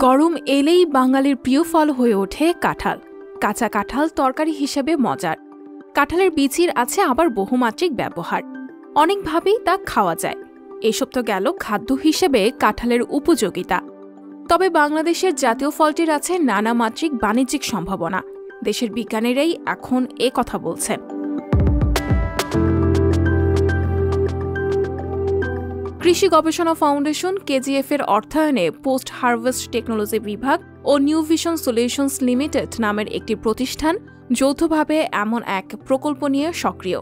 গরম এলেই বাঙালির প্রিয় ফল হয়ে ওঠে কাঁঠাল। কাঁচা কাঁঠাল তরকারি হিসেবে মজার। কাঁঠালের বীচির আছে আবার বহুমাত্রিক ব্যবহার, অনেকভাবেই তা খাওয়া যায়। এসব তো গেল খাদ্য হিসেবে কাঁঠালের উপযোগিতা। তবে বাংলাদেশের জাতীয় ফলটির আছে নানা মাত্রিক বাণিজ্যিক সম্ভাবনা। দেশের বিজ্ঞানীরাই এখন এ কথা বলছেন। কৃষি গবেষণা ফাউন্ডেশন কেজিএফ এর অর্থায়নে পোস্ট হারভেস্ট টেকনোলজি বিভাগ ও নিউ ভিশন সলিউশনস লিমিটেড নামের একটি প্রতিষ্ঠান যৌথভাবে এমন এক প্রকল্প নিয়ে সক্রিয়।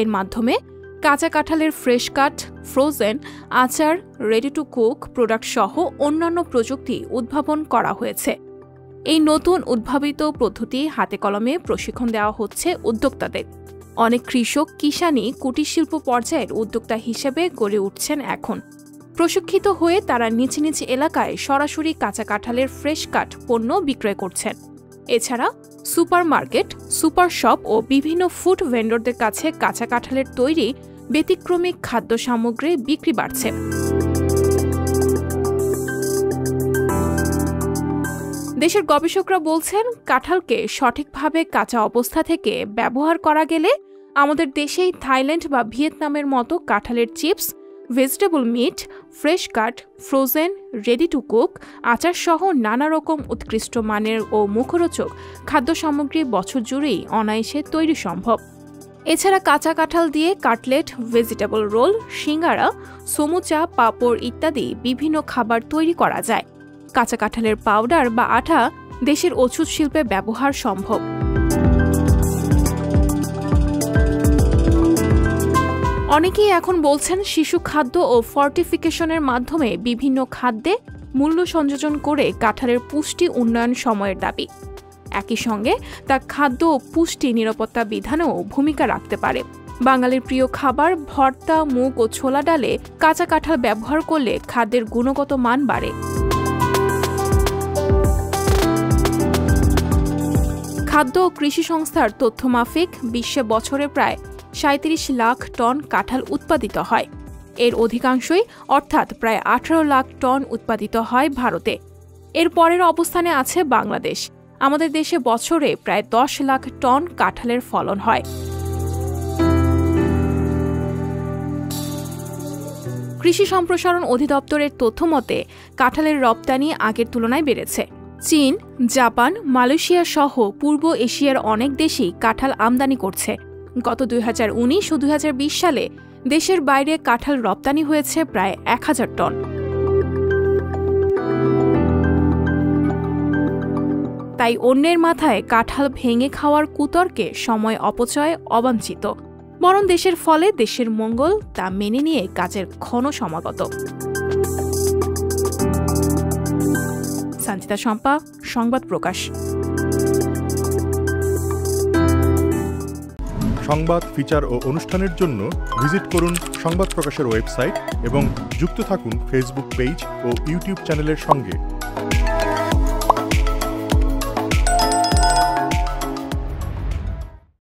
এর মাধ্যমে কাঁচা কাঁঠালের ফ্রেশ কাট, ফ্রোজেন, আচার, রেডি টু কুক প্রোডাক্ট সহ অন্যান্য প্রযুক্তি উদ্ভাবন করা হয়েছে। এই নতুন উদ্ভাবিত পদ্ধতি হাতে কলমে প্রশিক্ষণ দেওয়া হচ্ছে উদ্যোক্তাদের। অনেক কৃষক কিষানি কুটির শিল্প পর্যায়ের উদ্যোক্তা হিসেবে গড়ে উঠছেন এখন। প্রশিক্ষিত হয়ে তারা নিজ নিজ এলাকায় সরাসরি কাঁচা কাঁঠালের ফ্রেশ কাট পণ্য বিক্রয় করছেন। এছাড়া সুপারমার্কেট, সুপার শপ ও বিভিন্ন ফুড ভেন্ডরদের কাছে কাঁচা কাঁঠালের তৈরি ব্যতিক্রমিক খাদ্য সামগ্রী বিক্রি বাড়ছে। দেশের গবেষকরা বলছেন, কাঁঠালকে সঠিকভাবে কাঁচা অবস্থা থেকে ব্যবহার করা গেলে আমাদের দেশেই থাইল্যান্ড বা ভিয়েতনামের মতো কাঁঠালের chips, vegetable meat, fresh cut, frozen, ready to cook, আচার সহ নানা রকম উৎকৃষ্ট মানের ও মুখরোচক খাদ্য সামগ্রী বছর জুড়েই অনায়াসে তৈরি সম্ভব। এছাড়া কাঁচা কাঁঠাল দিয়ে কাটলেট, ভেজিটেবল রোল, সিঙ্গারা, সমুচা, পাঁপড় ইত্যাদি বিভিন্ন খাবার তৈরি করা যায়। কাঁচা কাঁঠালের পাউডার বা আঠা দেশের ওষুধ শিল্পে ব্যবহার সম্ভব। অনেকেই এখন বলছেন, শিশু খাদ্য ও ফর্টিফিকেশনের মাধ্যমে বিভিন্ন খাদ্যে মূল্য সংযোজন করে কাঁঠালের পুষ্টি উন্নয়ন সময়ের দাবি। একই সঙ্গে তা খাদ্য ও পুষ্টি নিরাপত্তা বিধানেও ভূমিকা রাখতে পারে। বাঙালির প্রিয় খাবার ভর্তা, মুগ ও ছোলা ডালে কাঁচা কাঁঠাল ব্যবহার করলে খাদ্যের গুণগত মান বাড়ে। খাদ্য ও কৃষি সংস্থার তথ্য মাফিক বিশ্বে বছরে প্রায় ৩৭ লাখ টন কাঁঠাল উৎপাদিত হয়। এর অধিকাংশই অর্থাৎ প্রায় ১৮ লাখ টন উৎপাদিত হয় ভারতে। এর পরের অবস্থানে আছে বাংলাদেশ। আমাদের দেশে বছরে প্রায় ১০ লাখ টন কাঁঠালের ফলন হয়। কৃষি সম্প্রসারণ অধিদপ্তরের তথ্য মতে কাঁঠালের রপ্তানি আগের তুলনায় বেড়েছে। চীন, জাপান, মালয়েশিয়া সহ পূর্ব এশিয়ার অনেক দেশই কাঁঠাল আমদানি করছে। গত ২০১৯ ও ২০২০ সালে দেশের বাইরে কাঁঠাল রপ্তানি হয়েছে প্রায় ১,০০০ টন। তাই অন্যের মাথায় কাঁঠাল ভেঙে খাওয়ার কুতর্কে সময় অপচয় অবাঞ্ছিত। বরং দেশের ফলে দেশের মঙ্গল, তা মেনে নিয়ে কাজের ক্ষণ সমাগত। সঞ্চিতা শম্পা, সংবাদ প্রকাশ। সংবাদ, ফিচার ও অনুষ্ঠানের জন্য ভিজিট করুন সংবাদ প্রকাশের ওয়েবসাইট এবং যুক্ত থাকুন ফেসবুক পেজ ও ইউটিউব চ্যানেলের সঙ্গে।